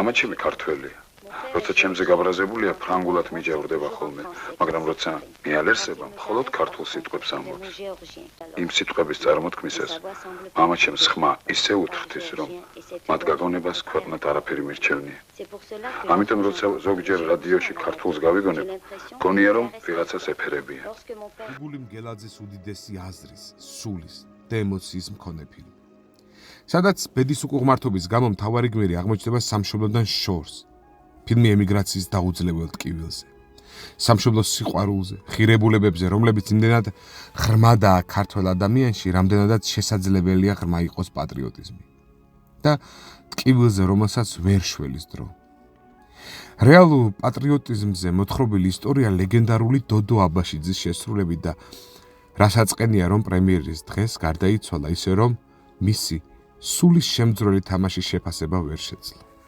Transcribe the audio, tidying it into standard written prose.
მამა ჩემი ქართველია. როცა ჩემზე გაბრაზებულია, ფრანგულად მიჯავრდება ხოლმე, მაგრამ როცა მიალერსება, მხოლოდ ქართულ სიტყვებს ამბობს. იმ სიტყვების წარმოთქმისას მამა ჩემს ხმა ისე უთრთის, რომ მათ გაგონებას ქვეყნად არაფერი მირჩევნია. ამიტომ როცა ზოგჯერ რადიოში ქართულს გავიგონებ, გონია რომ ვიღაცას ეფერებია. გული მგელაძის უდიდესი აზრის, სულის და ემოციის მქონე ფილმი. სადაც ბედის უკუღმართობის გამო მთავარი გმირი აღმოჩნდება სამშობლოდან შორს. ფილმი ემიგრაციის დაუძლებელ ტკივილზე, სამშობლოს სიყვარულზე, ხირებულებებზე, რომლებიც იმდენად ღრმადაა ქართველ ადამიანში, რამდენადაც შესაძლებელია ღრმა იყოს პატრიოტიზმი. და ტკივილზე, რომელსაც ვერ შველის დრო. რეალურ პატრიოტიზმზე მოთხრობილი ისტორია ლეგენდარული დოდო აბაშიძის შესრულებით და რასაც ყენია, რომ პრემიერის დღეს გარდაიცვალა, ისე რომ მისი სულის შემძვრელი თამაშის შეფასება ვერ შეძლო.